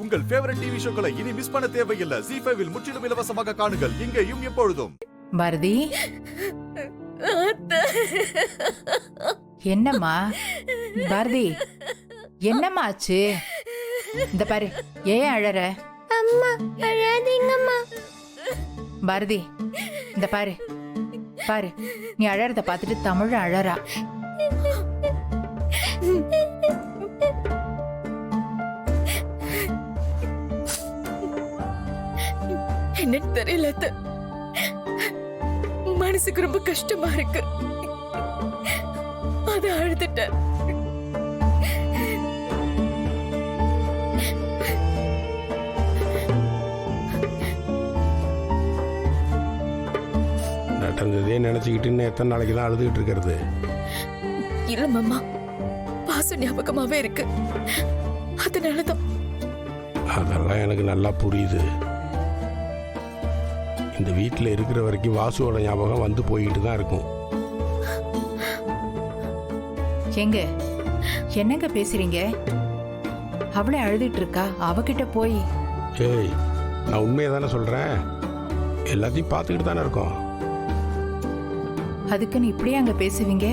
உங்கள் favourite TV ஷோக்களை இனி miss பண்ண தேவையில்லை. ZEE5 இல் முற்றிலும் இலவசமாக காணுங்கள். இங்கேயும் எப்பொழுதும். பாரதி, என்னம்மா பாரதி, என்னம்மா ஆச்சு? இந்த பாரு, ஏன் அழற? அம்மா அழாதீங்கம்மா. பாரதி, இந்த பாரு பாரு, நீ அழறத பார்த்துட்டு தமிழ் அழறா. என்னன்னு தெரியல, மனசுக்கு ரொம்ப கஷ்டமா இருக்கு. அத அழுதுட்டேன். நடந்ததே நினைச்சுக்கிட்டு எத்தனை நாளைக்கு தான் அழுதுகிட்டு இருக்கிறது? இல்ல மாமா, பாச ஞாபகமாவே இருக்கு, அதனாலதான். அதெல்லாம் எனக்கு நல்லா புரியுது. இந்த வீட்டில் இருக்கிற வரைக்கும் வாசுவோட ஞாபகம் வந்து போய்கிட்டு தான் இருக்கும். எங்க என்னங்க பேசுறீங்க? அவளே அழுதுட்டு இருக்கா, அவகிட்ட போய். ஏய், நான் உண்மையை தானே சொல்றேன். எல்லாத்தையும் பார்த்துக்கிட்டு தானே இருக்கோம். அதுக்குன்னு இப்படியே அங்க பேசுவீங்க?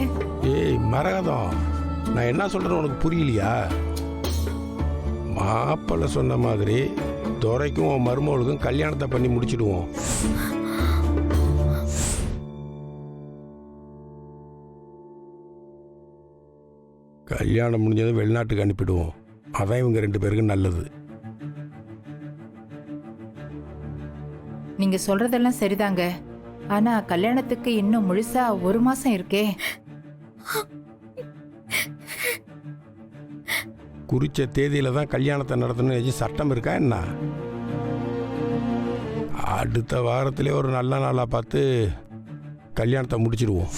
ஏய் மரகதம், நான் என்ன சொல்றேன்னு உனக்கு புரியலையா? மாப்பிள்ளை சொன்ன மாதிரி துரைக்கும் உன் மருமகளுக்கும் கல்யாணத்தை பண்ணி முடிச்சிடுவோம். கல்யாணம் முடிஞ்சதும் வெளிநாட்டுக்கு அனுப்பிடுவோம். அதான் இவங்க 2 பேருக்கும் நல்லது. நீங்க சொல்றதெல்லாம் சரிதாங்க, ஆனா கல்யாணத்துக்கு இன்னும் முழுசா 1 மாசம் இருக்கே. குறிச்ச தேதியில தான் கல்யாணத்தை நடத்தணும் சட்டம் இருக்கா என்ன? அடுத்த வாரத்திலே ஒரு நல்ல நாளாக பார்த்து கல்யாணத்தை முடிச்சிடுவோம்.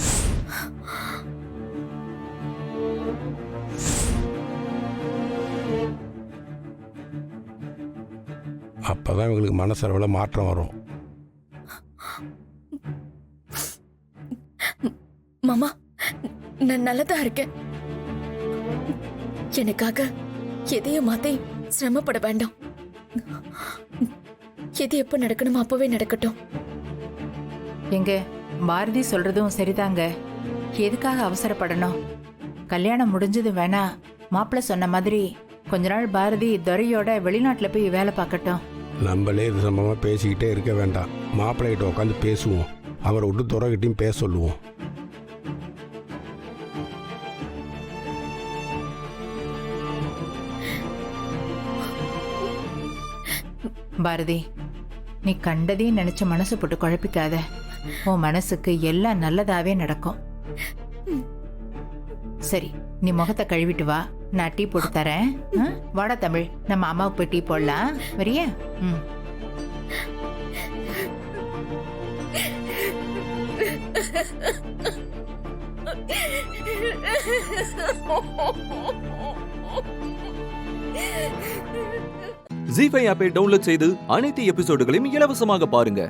அப்பதான் இவங்களுக்கு மனசளவில் மாற்றம் வரும். மாமா, நான் நல்லதா இருக்கேன். எனக்காக எதையும் மாத்தி சிரமப்பட வேண்டாம். எது எப்ப நடக்கணுமோ அப்பவே நடக்கட்டும். எங்க பாரதி சொல்றதும் சரிதாங்க. எதுக்காக அவசரப்படணும்? கல்யாணம் முடிஞ்சது வேணா மாப்பிள்ள சொன்ன மாதிரி கொஞ்ச நாள் பாரதி துரையோட வெளிநாட்டுல போய் வேலை பார்க்கட்டும். நம்மளே இது சம்பந்தமா பேசிக்கிட்டே இருக்க வேண்டாம். மாப்பிள்ளைகிட்ட உட்காந்து பேசுவோம். அவரை விட்டு துரைகிட்டையும் பேச சொல்லுவோம். பாரதி, நீ கண்டதையும் நினைச்சு மனசு போட்டு குழப்பிக்காத. உன் மனசுக்கு எல்லாம் நல்லதாவே நடக்கும். சரி, நீ முகத்தை கழுவிட்டு வா, நான் டீ போட்டு தரேன். வாடா தமிழ், நம்ம அம்மாவுக்கு போய் டீ போடலாம், வரியா? ZEE5 ஆப்பை டவுன்லோட் செய்து அனைத்து எபிசோடுகளையும் இலவசமாக பாருங்க.